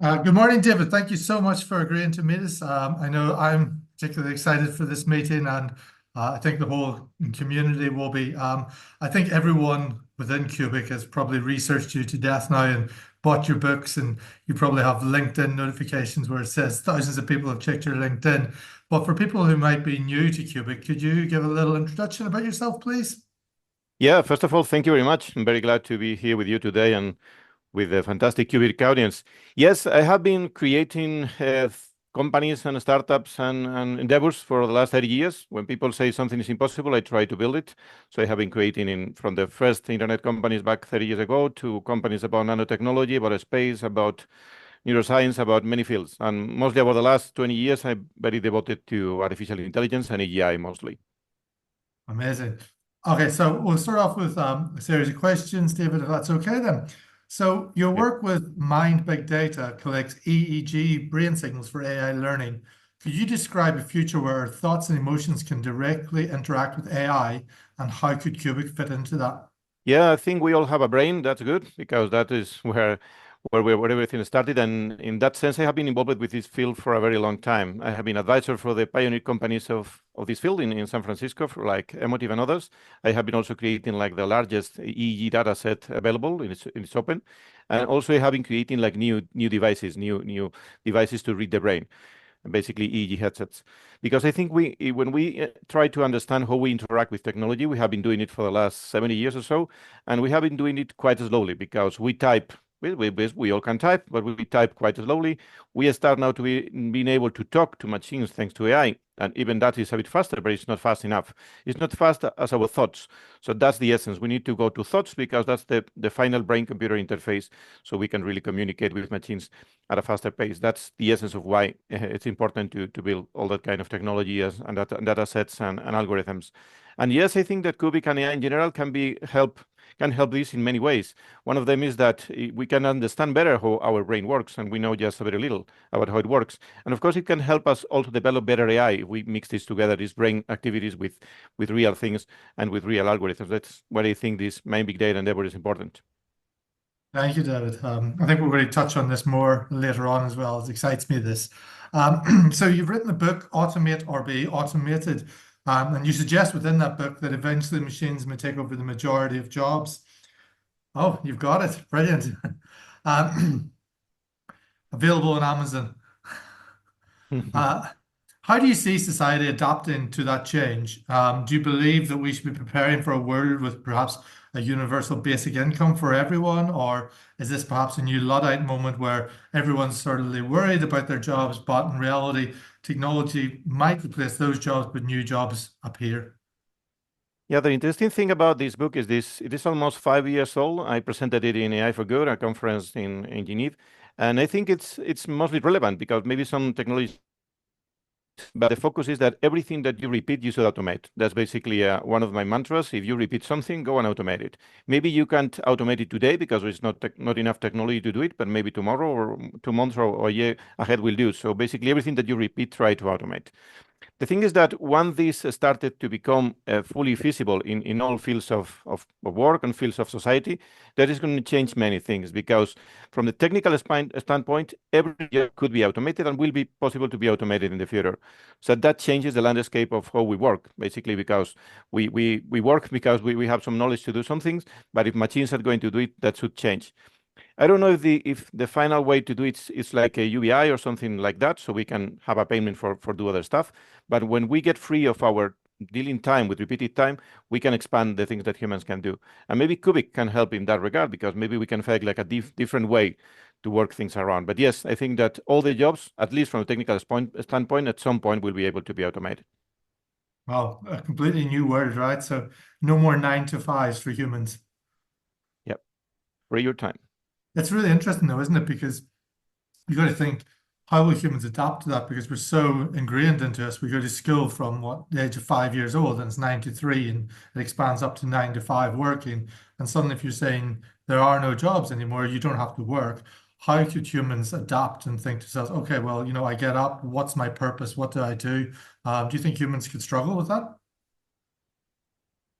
Good morning, David. Thank you so much for agreeing to meet us. I know I'm particularly excited for this meeting, and I think the whole community will be. I think everyone within Qubic has probably researched you to death now and bought your books, and you probably have LinkedIn notifications where it says thousands of people have checked your LinkedIn. But for people who might be new to Qubic, could you give a little introduction about yourself, please? Yeah, first of all, thank you very much. I'm very glad to be here with you today and with the fantastic Qubit audience. Yes, I have been creating companies and startups and endeavors for the last 30 years. When people say something is impossible, I try to build it. So I have been creating from the first internet companies back 30 years ago to companies about nanotechnology, about space, about neuroscience, about many fields. And mostly over the last 20 years, I'm very devoted to artificial intelligence and AGI mostly. Amazing. Okay, so we'll start off with a series of questions, David, if that's okay then. So your Yep. work with Mind Big Data collects EEG brain signals for AI learning. Could you describe a future where our thoughts and emotions can directly interact with AI, and how could Cubic fit into that? Yeah, I think we all have a brain. That's good because that is where everything started. And in that sense, I have been involved with this field for a very long time. I have been advisor for the pioneer companies of this field in San Francisco, for like Emotive and others. I have been also creating like the largest EEG data set available in its open. And also I have been creating like new devices, new devices to read the brain, basically EEG headsets. Because I think when we try to understand how we interact with technology, we have been doing it for the last 70 years or so, and we have been doing it quite slowly because we type. We all can type, but we type quite slowly. We start now to being able to talk to machines thanks to AI, and even that is a bit faster, but it's not fast enough. It's not fast as our thoughts. So that's the essence. We need to go to thoughts because that's the final brain-computer interface, so we can really communicate with machines at a faster pace. That's the essence of why it's important to build all that kind of technology and data sets and algorithms. And yes, I think that Cubic and AI in general can help this in many ways. One of them is that we can understand better how our brain works, and we know just very little about how it works. And of course, it can help us also develop better AI if we mix this together, these brain activities with real things and with real algorithms. That's where I think this main big data endeavor is important. Thank you, David. I think we're going to touch on this more later on as well. It excites me, this. So you've written a book, Automate or Be Automated, and you suggest within that book that eventually machines may take over the majority of jobs. Oh, you've got it. Brilliant. Um, Available on Amazon. Uh, how do you see society adapting to that change? Do you believe that we should be preparing for a world with perhaps a universal basic income for everyone? Or is this perhaps a new Luddite moment where everyone's sort of worried about their jobs, but in reality, technology might replace those jobs, but new jobs appear? Yeah, the interesting thing about this book is this: it is almost 5 years old. I presented it in AI for Good, a conference in Geneva, and I think it's mostly relevant because maybe some technology, but the focus is that everything that you repeat, you should automate. That's basically one of my mantras. If you repeat something, go and automate it. Maybe you can't automate it today because there's not enough technology to do it, but maybe tomorrow or 2 months or a year ahead will do. So basically, everything that you repeat, try to automate. The thing is that once this started to become fully feasible in all fields of work and fields of society, that is going to change many things because from the technical standpoint, every job could be automated and will be possible to be automated in the future. So that changes the landscape of how we work, basically because we work because we have some knowledge to do some things, but if machines are going to do it, that should change. I don't know if the final way to do it is like a UBI or something like that, so we can have a payment for do other stuff. But when we get free of our dealing time with repeated time, we can expand the things that humans can do. And maybe Cubic can help in that regard because maybe we can find like a different way to work things around. But yes, I think that all the jobs, at least from a technical standpoint, at some point will be able to be automated. Well, a completely new world, right? So no more 9 to 5s for humans. Yep. Free your time. It's really interesting though, isn't it? Because you got to think, how will humans adapt to that? Because we're so ingrained into us. We go to school from what, the age of 5 years old, and it's 9 to 3, and it expands up to 9 to 5 working. And suddenly, if you're saying there are no jobs anymore, you don't have to work. How could humans adapt and think to themselves, okay, well, I get up. What's my purpose? What do I do? Do you think humans could struggle with that?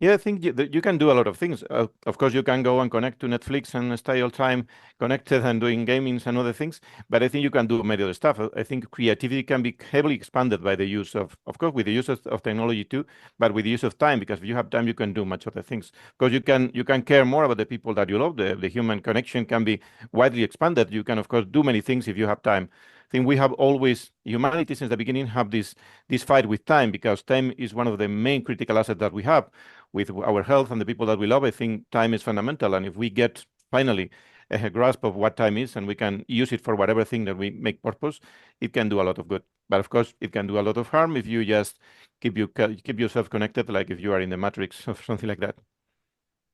Yeah, I think you can do a lot of things. Of course, you can go and connect to Netflix and stay all time connected and doing gamings and other things. But I think you can do many other stuff. I think creativity can be heavily expanded by the use of course, with the use of technology too, but with the use of time. Because if you have time, you can do much other things. Because you can care more about the people that you love. The human connection can be widely expanded. You can, of course, do many things if you have time. I think we have always humanity since the beginning have this fight with time because time is one of the main critical assets that we have with our health and the people that we love. I think time is fundamental. And if we get finally a grasp of what time is and we can use it for whatever thing that we make purpose, it can do a lot of good. But of course, it can do a lot of harm if you just keep yourself connected, like if you are in the matrix or something like that.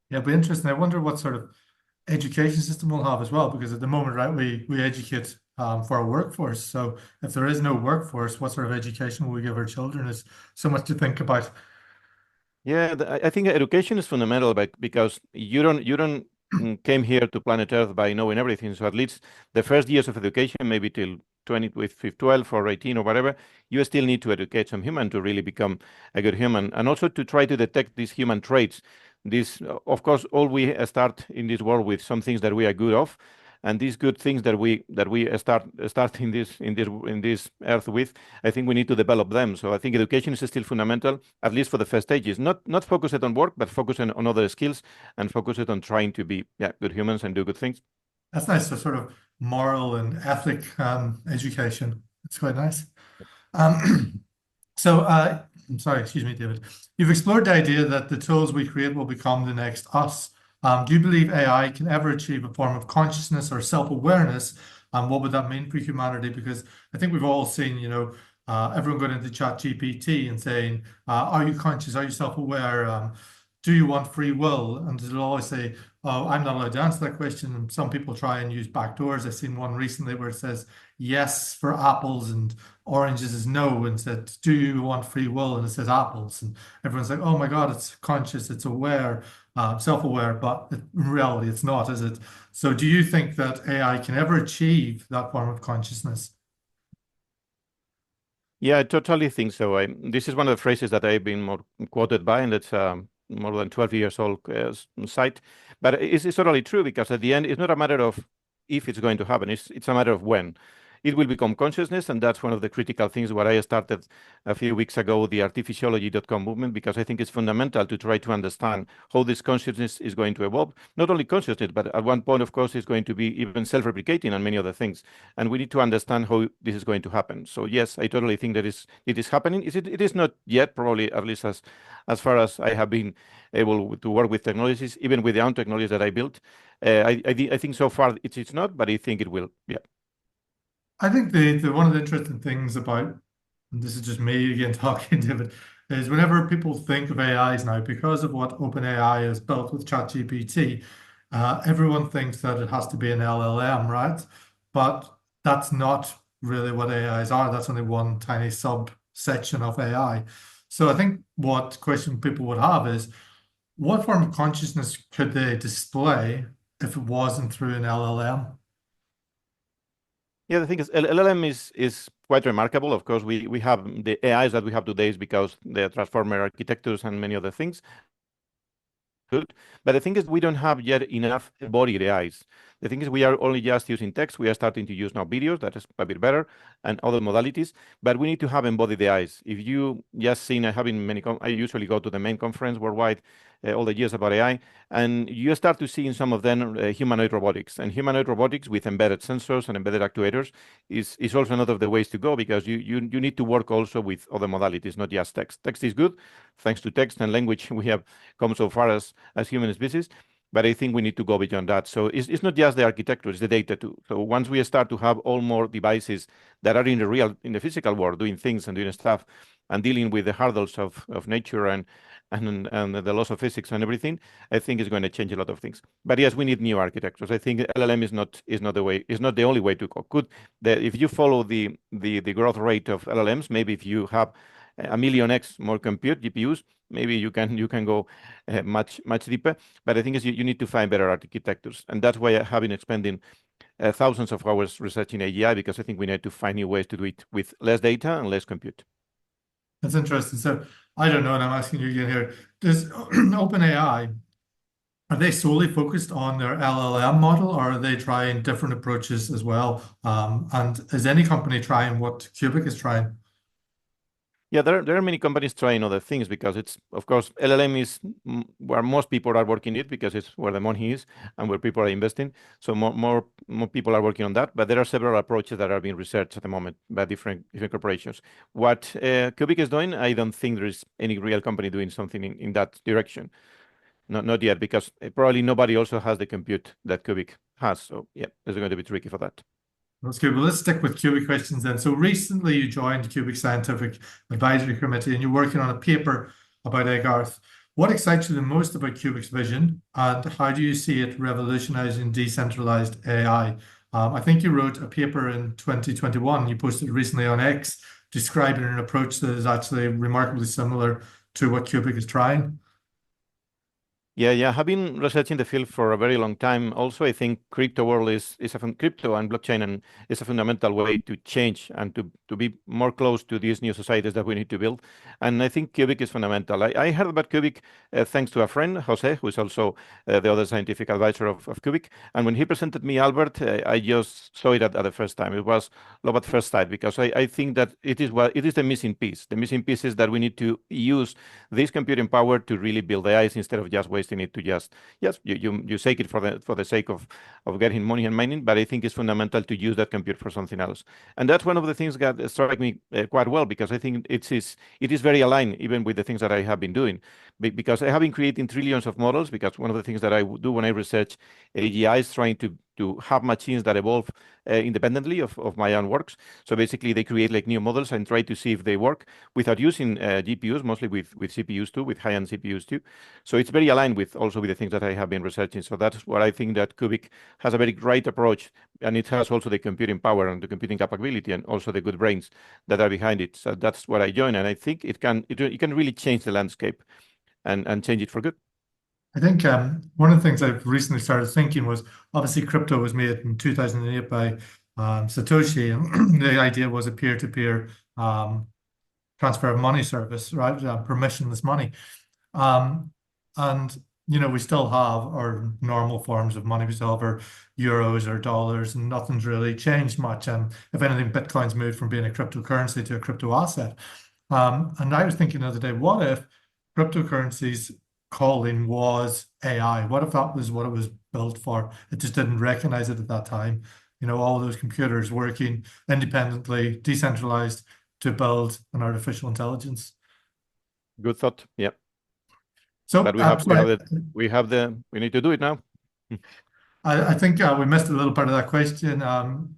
Yeah, it'll be interesting. I wonder what sort of education system we'll have as well, because at the moment, right, we educate for our workforce. So if there is no workforce, what sort of education will we give our children is so much to think about. Yeah, I think education is fundamental, because you don't came here to planet Earth by knowing everything. So at least the first years of education, maybe till 20 with 12 or 18 or whatever, you still need to educate some human to really become a good human, and also to try to detect these human traits. This, of course, all we start in this world with some things that we are good of, and these good things that we start in this earth with. I think we need to develop them. So I think education is still fundamental, at least for the first stages. Not focus it on work, but focus on other skills and focus it on trying to be, yeah, good humans and do good things. That's nice. So sort of moral and ethic education. It's quite nice. Um, So, I'm sorry, excuse me, David. You've explored the idea that the tools we create will become the next us. Do you believe AI can ever achieve a form of consciousness or self-awareness? And what would that mean for humanity? Because I think we've all seen, everyone going into ChatGPT and saying, are you conscious? Are you self-aware? Do you want free will? And it'll always say, oh, I'm not allowed to answer that question. And some people try and use backdoors. I've seen one recently where it says yes for apples and oranges is no, and said, do you want free will? And it says apples. And everyone's like, oh my God, it's conscious, it's aware, self-aware, but in reality, it's not, is it? So do you think that AI can ever achieve that form of consciousness? Yeah, I totally think so. This is one of the phrases that I've been more quoted by, and it's more than 12 years old site. But it's totally true, because at the end, it's not a matter of if it's going to happen, it's a matter of when. It will become consciousness, and that's one of the critical things what I started a few weeks ago, the artificiology.com movement, because I think it's fundamental to try to understand how this consciousness is going to evolve. Not only consciousness, but at one point, of course, it's going to be even self-replicating and many other things. And we need to understand how this is going to happen. So yes, I totally think that it is happening. It is not yet, probably, at least as far as I have been able to work with technologies, even with the own technologies that I built. I think so far it's not, but I think it will. Yeah. I think the one of the interesting things about, and this is just me again talking, David, is whenever people think of AIs now, because of what OpenAI has built with ChatGPT, everyone thinks that it has to be an LLM, right? But that's not really what AIs are. That's only one tiny subsection of AI. So I think what question people would have is, what form of consciousness could they display if it wasn't through an LLM? Yeah, the thing is, LLM is quite remarkable. Of course, we have the AIs that we have today is because the transformer architectures and many other things. Good. But the thing is, we don't have yet enough embodied AIs. The thing is, we are only just using text. We are starting to use now videos. That is a bit better, and other modalities. But we need to have embodied AIs. If you just seen, I have in many, I usually go to the main conference worldwide all the years about AI, and you start to see in some of them humanoid robotics. And humanoid robotics with embedded sensors and embedded actuators is also another of the ways to go, because you need to work also with other modalities, not just text. Text is good. Thanks to text and language, we have come so far as human species, but I think we need to go beyond that. So it's not just the architecture, it's the data too. So once we start to have all more devices that are in the physical world, doing things and doing stuff and dealing with the hurdles of nature and the laws of physics and everything, I think it's going to change a lot of things. But yes, we need new architectures. I think LLM is not the way, is not the only way to go. If you follow the growth rate of LLMs, maybe if you have a million X more compute GPUs, maybe you can go much deeper. But the thing is, you need to find better architectures, and that's why I have been spending thousands of hours researching AGI, because I think we need to find new ways to do it with less data and less compute. That's interesting. So I don't know, and I'm asking you again here. Does OpenAI, are they solely focused on their LLM model, or are they trying different approaches as well? And is any company trying what Cubic is trying? Yeah, there are many companies trying other things because it's, of course, LLM is where most people are working it because it's where the money is and where people are investing. So more people are working on that. But there are several approaches that are being researched at the moment by different corporations. What Cubic is doing, I don't think there is any real company doing something in that direction. Not yet, because probably nobody also has the compute that Cubic has. So yeah, it's going to be tricky for that. That's good. Well, let's stick with Cubic questions then. So recently you joined Cubic Scientific Advisory Committee and you're working on a paper about Agarth. What excites you the most about Cubic's vision and how do you see it revolutionizing decentralized AI? I think you wrote a paper in 2021. You posted recently on X describing an approach that is actually remarkably similar to what Cubic is trying. Yeah. I've been researching the field for a very long time. Also, I think crypto world is crypto and blockchain and is a fundamental way to change and to be more close to these new societies that we need to build. And I think Cubic is fundamental. I heard about Cubic thanks to a friend, Jose, who is also the other scientific advisor of Cubic. And when he presented me Albert, I just saw it at the first time. It was love at first sight because I think that it is the missing piece. The missing piece is that we need to use this computing power to really build AIs instead of just wasting it to just yes you take it for the sake of getting money and mining. But I think it's fundamental to use that compute for something else, and that's one of the things that strike me quite well because I think it is very aligned even with the things that I have been doing because I have been creating trillions of models because one of the things that I do when I research AGI is trying to have machines that evolve independently of my own works. So basically, they create like new models and try to see if they work without using GPUs, mostly with CPUs too, with high-end CPUs too. So it's very aligned with also with the things that I have been researching. So that's what I think that Cubic has a very great approach, and it has also the computing power and the computing capability, and also the good brains that are behind it. So that's what I join, and I think it can really change the landscape and change it for good. I think one of the things I've recently started thinking was obviously crypto was made in 2008 by Satoshi, and the idea was a peer-to-peer transfer of money service, right? Permissionless money. Um, and we still have our normal forms of money. We still have our euros or dollars, and nothing's really changed much. And if anything, Bitcoin's moved from being a cryptocurrency to a crypto asset. And I was thinking the other day, what if cryptocurrencies calling was AI? What if that was what it was built for? It just didn't recognize it at that time. All those computers working independently, decentralized to build an artificial intelligence. Good thought. Yeah. So, But we have sorry, we need to do it now. I think we missed a little part of that question. Oh,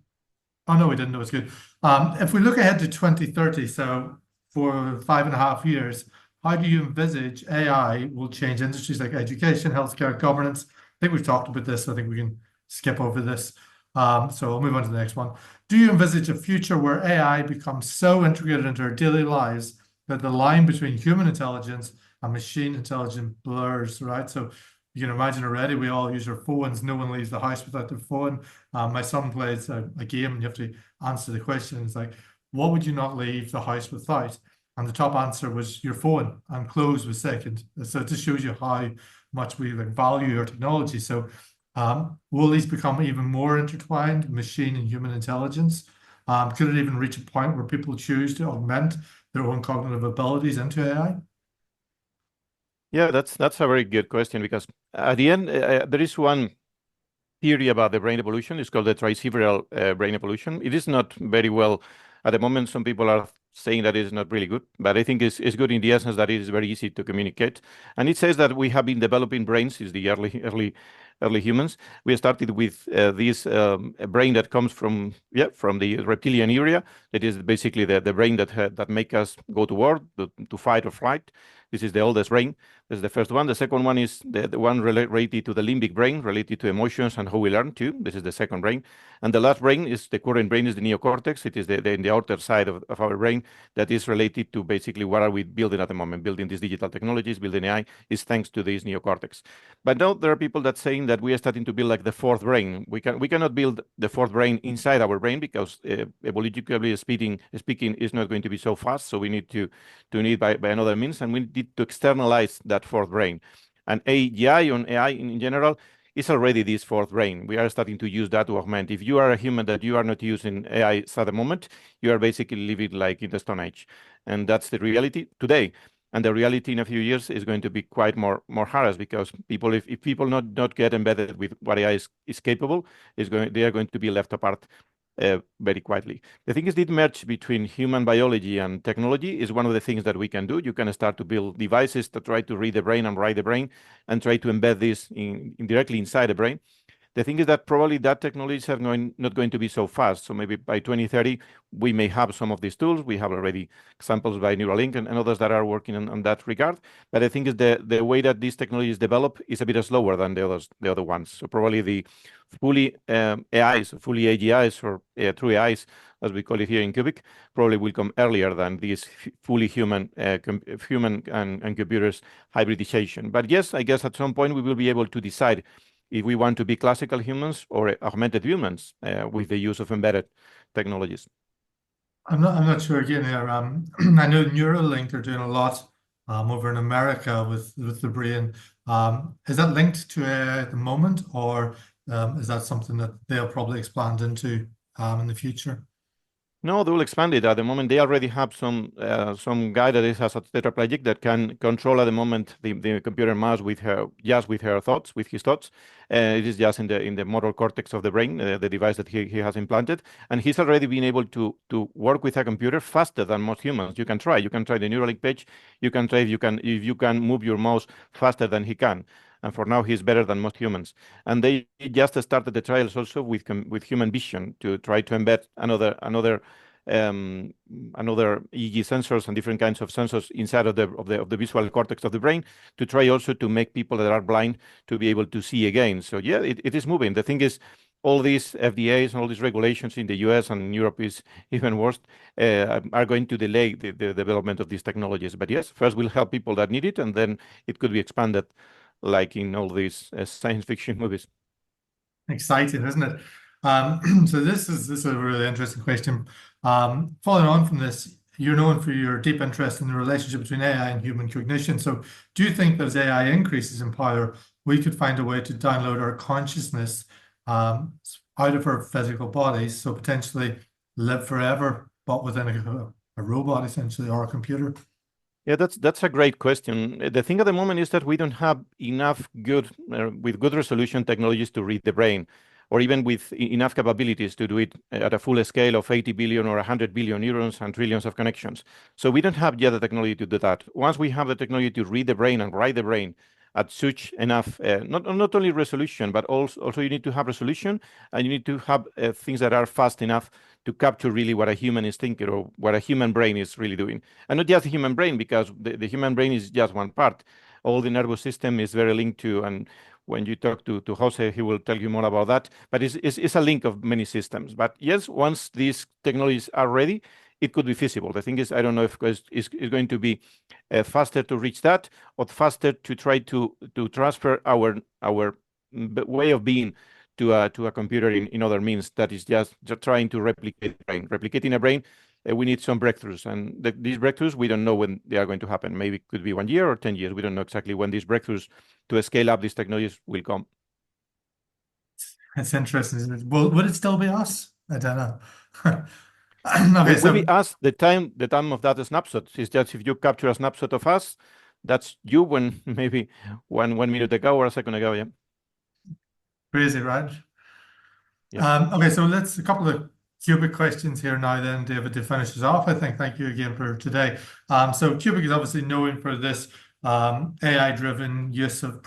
no, we didn't. It was good. If we look ahead to 2030, so for 5.5 years, how do you envisage AI will change industries like education, healthcare, governance? I think we've talked about this. So I think we can skip over this. So I'll move on to the next one. Do you envisage a future where AI becomes so integrated into our daily lives that the line between human intelligence and machine intelligence blurs, right? So you can imagine already we all use our phones. No one leaves the house without their phone. My son plays a game and you have to answer the question. It's like, what would you not leave the house without? And the top answer was your phone, and clothes was second. So it just shows you how much we value our technology. So will these become even more intertwined, machine and human intelligence? Could it even reach a point where people choose to augment their own cognitive abilities into AI? Yeah, that's a very good question because at the end there is one theory about the brain evolution. It's called the tricerebral brain evolution. It is not very well at the moment. Some people are saying that it's not really good, but I think it's good in the essence that it is very easy to communicate. And it says that we have been developing brains since the early humans. We started with this brain that comes from the reptilian area. That is basically the brain that make us go to war, to fight or flight. This is the oldest brain. This is the first one. The second one is the one related to the limbic brain, related to emotions and how we learn too. This is the second brain. And the last brain is the current brain is the neocortex. It is in the outer side of our brain that is related to basically what are we building at the moment. Building these digital technologies, building AI is thanks to this neocortex. But now there are people that saying that we are starting to build like the fourth brain. We cannot build the fourth brain inside our brain because evolutionarily speaking is not going to be so fast. So we need to need by another means, and we need to externalize that fourth brain. And AGI and AI in general is already this fourth brain. We are starting to use that to augment. If you are a human that you are not using AI at the moment, you are basically living like in the Stone Age, and that's the reality today. And the reality in a few years is going to be quite more harassed because people, if people not get embedded with what AI is capable, they are going to be left apart very quietly. The thing is, the merge between human biology and technology is one of the things that we can do. You can start to build devices that try to read the brain and write the brain and try to embed this directly inside the brain. The thing is that probably that technology is not going to be so fast. So maybe by 2030, we may have some of these tools. We have already examples by Neuralink and others that are working on that regard. But I think is the way that these technologies develop is a bit slower than the other ones. So probably the fully AIs, fully AGIs, or true AIs, as we call it here in Qubic, probably will come earlier than these fully human and computers hybridization. But yes, I guess at some point we will be able to decide if we want to be classical humans or augmented humans with the use of embedded technologies. I'm not sure again here. I know Neuralink are doing a lot over in America with the brain. Is that linked to AI at the moment, or is that something that they'll probably expand into in the future? No, they will expand it. At the moment, they already have some guy that has a tetraplegic that can control at the moment the computer mouse with her thoughts, with his thoughts. It is just in the motor cortex of the brain, the device that he has implanted, and he's already been able to work with a computer faster than most humans. You can try the Neuralink page. You can try if you can move your mouse faster than he can. And for now, he's better than most humans. And they just started the trials also with Human Vision to try to embed another EEG sensors and different kinds of sensors inside of the visual cortex of the brain to try also to make people that are blind to be able to see again. So yeah, it is moving. The thing is, all these FDAs and all these regulations in the US and in Europe is even worse, are going to delay the development of these technologies. But yes, first we'll help people that need it, and then it could be expanded like in all these science fiction movies. Exciting, isn't it? So this is a really interesting question. Following on from this, you're known for your deep interest in the relationship between AI and human cognition. So do you think as AI increases in power, we could find a way to download our consciousness out of our physical bodies, so potentially live forever, but within a robot essentially, or a computer? Yeah, that's a great question. The thing at the moment is that we don't have enough with good resolution technologies to read the brain, or even with enough capabilities to do it at a full scale of 80 billion or 100 billion neurons and trillions of connections. So we don't have yet the technology to do that. Once we have the technology to read the brain and write the brain at such enough, not only resolution, but also you need to have resolution, and you need to have things that are fast enough to capture really what a human is thinking or what a human brain is really doing. And not just the human brain, because the human brain is just one part. All the nervous system is very linked to, and when you talk to Jose, he will tell you more about that. But it's a link of many systems. But yes, once these technologies are ready, it could be feasible. The thing is, I don't know if it's going to be faster to reach that, or faster to try to transfer our way of being to a computer in other means that is just trying to replicate the brain. Replicating a brain, we need some breakthroughs, and these breakthroughs, we don't know when they are going to happen. Maybe it could be 1 year or 10 years. We don't know exactly when these breakthroughs to scale up these technologies will come. It's interesting, isn't it? Well, would it still be us? I don't know. Okay, Okay, will be us the time of that snapshot. Is just if you capture a snapshot of us, that's you when maybe 1 minute ago or a second ago, yeah. Crazy, right? Yeah. Okay, so let's a couple of Qubic questions here now then, David, to finish us off. I think thank you again for today. So Qubic is obviously known for this AI-driven use of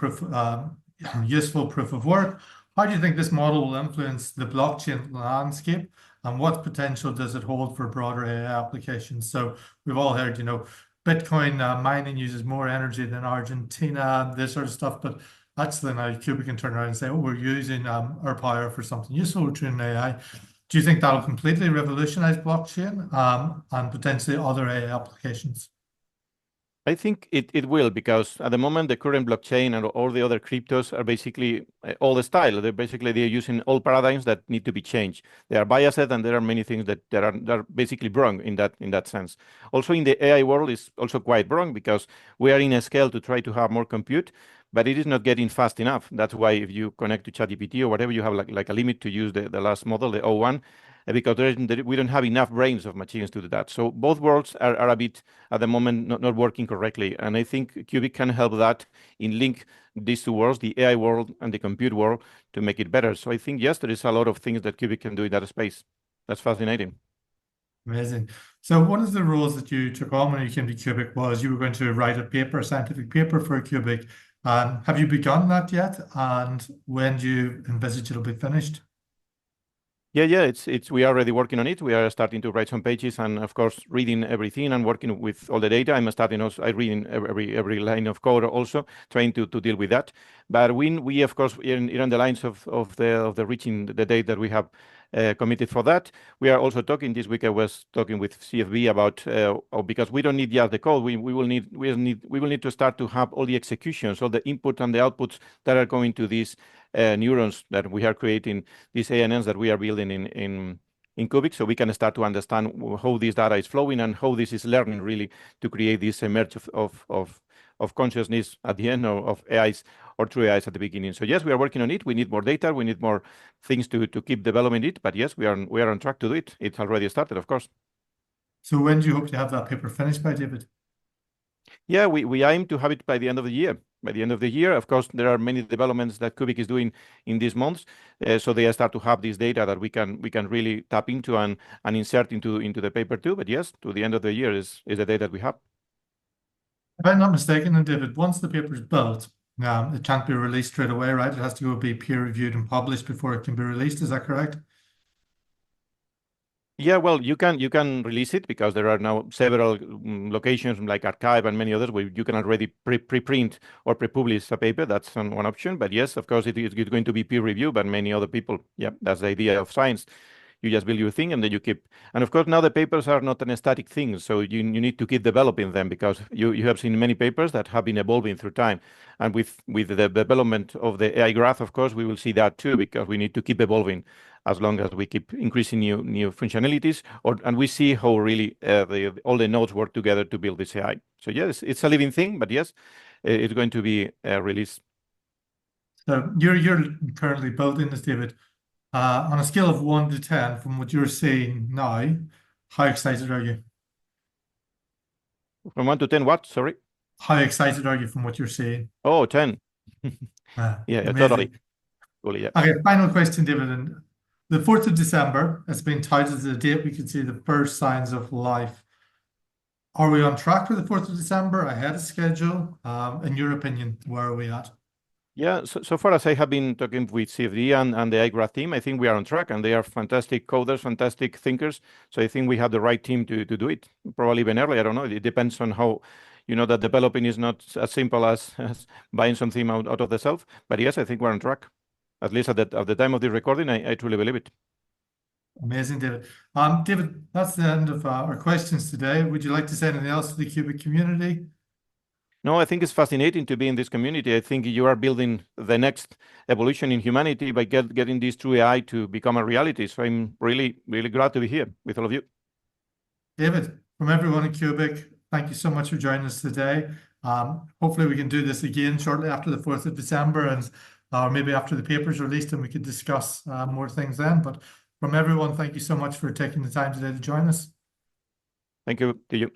useful proof of work. How do you think this model will influence the blockchain landscape, and what potential does it hold for broader AI applications? So we've all heard, Bitcoin mining uses more energy than Argentina, this sort of stuff, but actually now Qubic can turn around and say, oh, we're using our power for something useful, we're training AI. Do you think that'll completely revolutionize blockchain and potentially other AI applications? I think it will, because at the moment the current blockchain and all the other cryptos are basically old style. They're using old paradigms that need to be changed. They are biased, and there are many things that are basically wrong in that sense. Also in the AI world is also quite wrong, because we are in a scale to try to have more compute, but it is not getting fast enough. That's why if you connect to ChatGPT or whatever, you have like a limit to use the last model, the O1, because we don't have enough brains of machines to do that. So both worlds are a bit at the moment not working correctly. And I think Qubic can help that in link these two worlds, the AI world and the compute world, to make it better. So I think, yes, there is a lot of things that Qubic can do in that space. That's fascinating. Amazing. So one of the roles that you took on when you came to Qubic was you were going to write a paper, a scientific paper for Qubic. Have you begun that yet? And when do you envisage it'll be finished? Yeah, it's we are already working on it. We are starting to write some pages, and of course reading everything and working with all the data. I'm starting also, I reading every line of code also, trying to deal with that. But we of course in the lines of the reaching the date that we have committed for that. We are also talking this week. I was talking with CFB about because we don't need just the code. We will need to start to have all the executions, all the input and the outputs that are going to these neurons that we are creating, these ANNs that we are building in Qubic, so we can start to understand how this data is flowing and how this is learning really to create this emerge of consciousness at the end, of AIs or true AIs at the beginning. So yes, we are working on it. We need more data. We need more things to keep developing it. But yes, we are on track to do it. It's already started, of course. So when do you hope to have that paper finished by, David? Yeah, we aim to have it by the end of the year. By the end of the year, of course, there are many developments that Qubic is doing in these months, so they start to have this data that we can really tap into and insert into the paper too. But yes, to the end of the year is the date that we have. If I'm not mistaken, then David, once the paper is built, it can't be released straight away, right? It has to go be peer reviewed and published before it can be released. Is that correct? Yeah, well, you can release it, because there are now several locations like Archive and many others where you can already preprint or pre-publish a paper. That's one option. But yes, of course, it is going to be peer reviewed by many other people. Yeah, that's the idea of science. You just build your thing and then you keep. And of course, now the papers are not an static thing, so you need to keep developing them, because you have seen many papers that have been evolving through time. And with the development of the AI graph, of course, we will see that too, because we need to keep evolving as long as we keep increasing new functionalities, and we see how really all the nodes work together to build this AI. So yes, it's a living thing, but yes, it's going to be released. So you're currently building this, David. On a scale of 1 to 10, from what you're seeing now, how excited are you? From 1 to 10, what? Sorry. How excited are you from what you're seeing? Oh, 10. Yeah, totally. Amazing. Totally, yeah. Okay, final question, David. And the 4th of December has been touted as the date we could see the first signs of life. Are we on track for the 4th of December, ahead of schedule? In your opinion, where are we at? Yeah, so far as I have been talking with CFD and the iGraph team, I think we are on track, and they are fantastic coders, fantastic thinkers. So I think we have the right team to do it. Probably even early, I don't know. It depends on how, that developing is not as simple as buying something out of the shelf. But yes, I think we're on track. At least at the time of the recording, I truly believe it. Amazing, David. David, that's the end of our questions today. Would you like to say anything else to the Qubic community? No, I think it's fascinating to be in this community. I think you are building the next evolution in humanity by getting this true AI to become a reality. So I'm really, really glad to be here with all of you. David, from everyone at Qubic, thank you so much for joining us today. Hopefully we can do this again shortly after the 4th of December, and or maybe after the paper's released, and we could discuss more things then. But from everyone, thank you so much for taking the time today to join us. Thank you to you.